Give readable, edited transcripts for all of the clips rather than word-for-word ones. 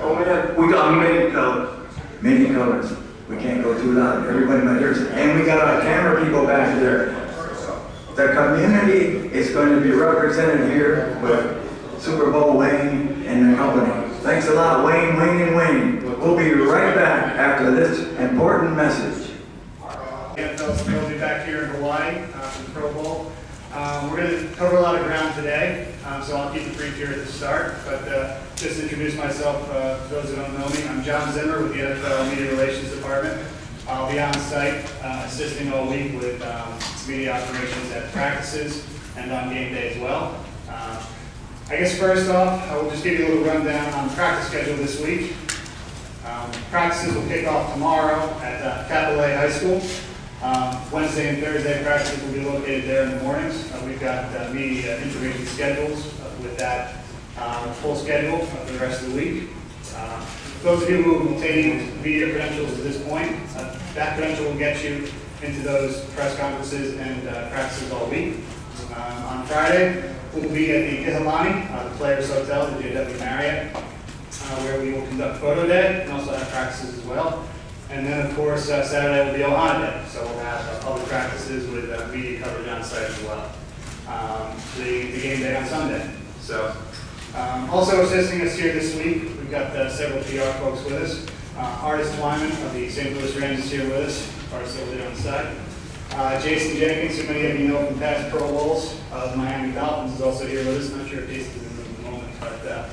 Oh, we got many colors. We can't go too loud. Everybody might hear us. And we got our camera people back there. The community is going to be represented here with Super Bowl Wayne and the company. Thanks a lot, Wayne, and Wayne. We'll be right back after this important message. NFL's thrilled to be back here in Hawaii for the Pro Bowl. We're going to cover a lot of ground today, so I'll keep it brief here at the start. But just to introduce myself, for those who don't know me, I'm John Zimmer with the NFL Media Relations Department. I'll be on site assisting all week with media operations at practices and on game day as well. I guess first off, I will just give you a little rundown on the practice schedule this week. Practices will kick off tomorrow at Kalia High School. Wednesday and Thursday practices will be located there in the mornings. We've got media information schedules with that full schedule for the rest of the week. Those of you who are obtaining media credentials at this point, that credential will get you into those press conferences and practices all week. On Friday, we'll be at the Ihalani, the Players Hotel, the JW Marriott, where we will conduct photo day and also have practices as well. And then, of course, Saturday will be Ohana Day, so we'll have public practices with media coverage on site as well. The game day on Sunday. So, also assisting us here this week, we've got several PR folks with us. Artist Wyman of the St. Louis Rams is here with us, artist over there on the side. Jason Jenkins, who many of you know from past Pro Bowls, the Miami Dolphins, is also here with us. Not sure if Jason's in the room at the moment, but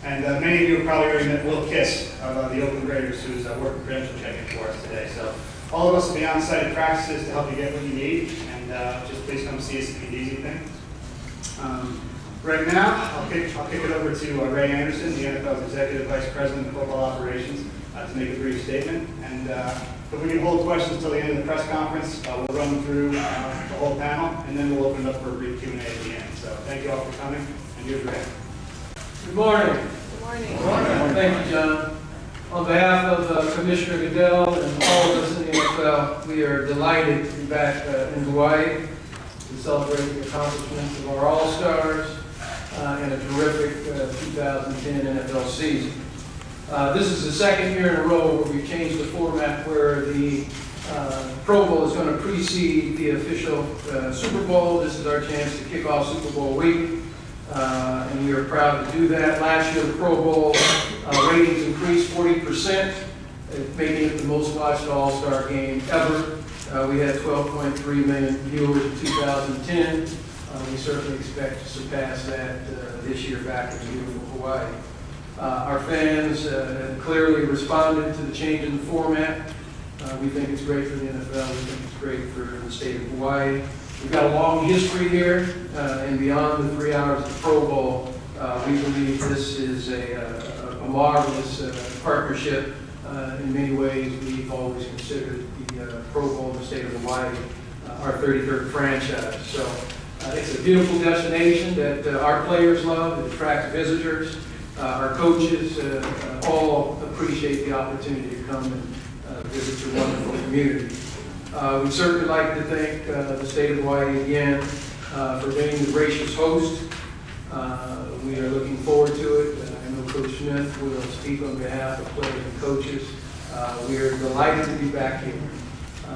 and many of you have probably already met Will Kiss of the Oakland Raiders, who's working credential checking for us today. So all of us will be on site at practices to help you get what you need, and just please come see us if you need anything. Right now, I'll kick it over to Ray Anderson, the NFL's Executive Vice President of Football Operations, to make a brief statement. And if we can hold questions until the end of the press conference, we'll run through the whole panel, and then we'll open it up for a brief Q&A at the end. So thank you all for coming, and here's Ray. Good morning. Good morning. Good morning. Thank you, John. On behalf of Commissioner Goodell and all of us in the NFL, we are delighted to be back in Hawaii to celebrate the accomplishments of our All-Stars and a terrific 2010 NFL season. This is the second year in a row where we've changed the format where the Pro Bowl is going to precede the official Super Bowl. This is our chance to kick off Super Bowl week. And we are proud to do that. Last year, the Pro Bowl ratings increased 40%, making it the most watched All-Star game ever. We had 12.3 million viewers in 2010. We certainly expect to surpass that this year back in beautiful Hawaii. Our fans clearly responded to the change in the format. We think it's great for the NFL. We think it's great for the state of Hawaii. We've got a long history here, and beyond the 3 hours of the Pro Bowl, we believe this is a marvelous partnership. In many ways, we've always considered the Pro Bowl in the state of Hawaii our 33rd franchise. So it's a beautiful destination that our players love. It attracts visitors. Our coaches all appreciate the opportunity to come and visit your wonderful community. We'd certainly like to thank the state of Hawaii again for being the gracious host. We are looking forward to it. I know Coach Smith will speak on behalf of players and coaches. We are delighted to be back here.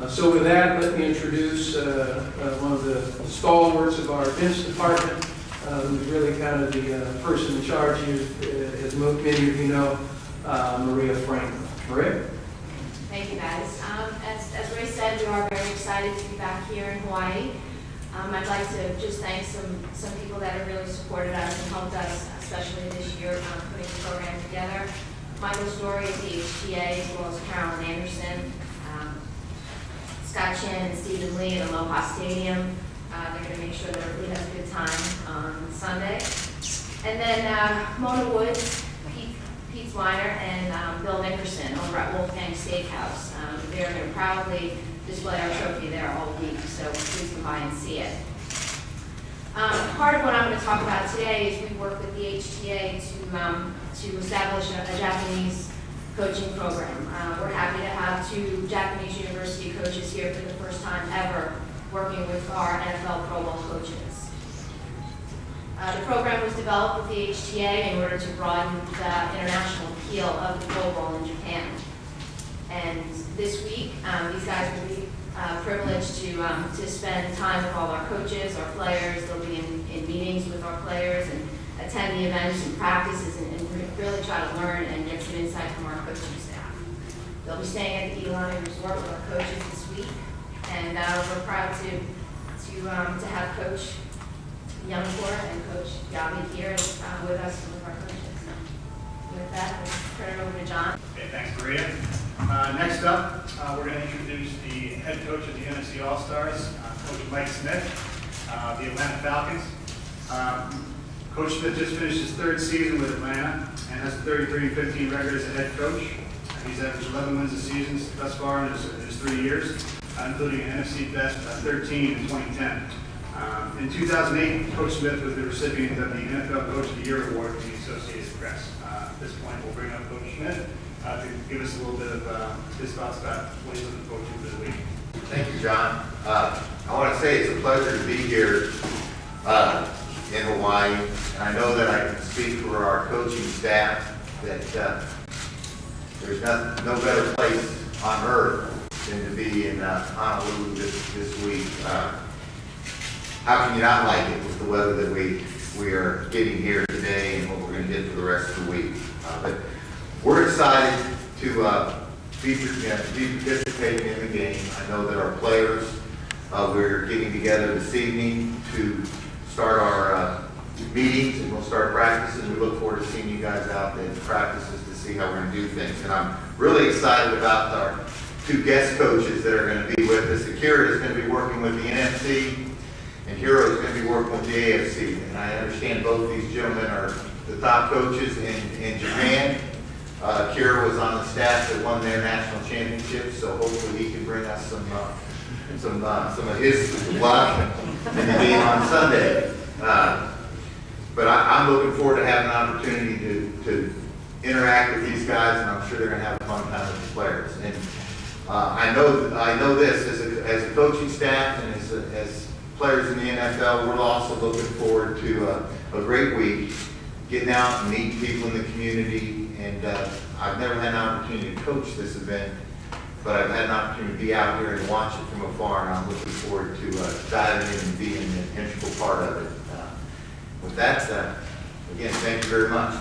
So with that, let me introduce one of the stalwarts of our events department, who's really kind of the person in charge here, as many of you know, Maria Franklin. Maria? Thank you, guys. As Ray said, we are very excited to be back here in Hawaii. I'd like to just thank some people that have really supported us and helped us, especially this year, putting the program together. Michael Story at the HTA, as well as Carolyn Anderson, Scott Chin and Stephen Lee at Aloha Stadium. They're going to make sure that everybody has a good time on Sunday. And then Mona Woods, Pete Weiner, and Bill Nickerson over at Wolfgang Steakhouse. They're going to proudly display our trophy there all week, so please come by and see it. Part of what I'm going to talk about today is we work with the HTA to establish a Japanese coaching program. We're happy to have 2 Japanese university coaches here for the first time ever working with our NFL Pro Bowl coaches. The program was developed with the HTA in order to broaden the international appeal of the Pro Bowl in Japan. And this week, these guys will be privileged to spend time with all our coaches, our players. They'll be in meetings with our players and attend the events and practices and really try to learn and get some insight from our coaching staff. They'll be staying at the Ilani Resort with our coaches this week, and we're proud to have Coach Youngcourt and Coach Yabi here with us and with our coaches. With that, I'll turn it over to John. Okay, thanks, Maria. Next up, we're going to introduce the head coach of the NFC All-Stars, Coach Mike Smith, the Atlanta Falcons. Coach Smith just finished his third season with Atlanta and has a 33-15 record as a head coach. He's averaged 11 wins a season thus far in his 3 years, including an NFC best 13 in 2010. In 2008, Coach Smith was the recipient of the NFL Coach of the Year award from the Associated Press. At this point, we'll bring up Coach Smith to give us a little bit of his thoughts about what he's looking forward to for the week. Thank you, John. I want to say it's a pleasure to be here in Hawaii. And I know that I can speak for our coaching staff that there's no better place on earth than to be in Honolulu this week. How can you not like it with the weather that we are getting here today and what we're going to get for the rest of the week? But we're excited to be participating in the game. I know that our players, we're getting together this evening to start our meetings, and we'll start practices. We look forward to seeing you guys out in practices to see how we're going to do things. And I'm really excited about our two guest coaches that are going to be with us. Akira is going to be working with the NFC, and Hiro is going to be working with the AFC. And I understand both these gentlemen are the top coaches in Japan. Akira was on the staff that won their national championship, so hopefully he can bring us some of his luck in the game on Sunday. But I'm looking forward to having an opportunity to interact with these guys, and I'm sure they're going to have a fun time with the players. And I know this as a coaching staff and as players in the NFL, we're also looking forward to a great week, getting out and meeting people in the community. And I've never had an opportunity to coach this event, but I've had an opportunity to be out here and watch it from afar, and I'm looking forward to diving in and being an integral part of it. With that, again, thank you very much.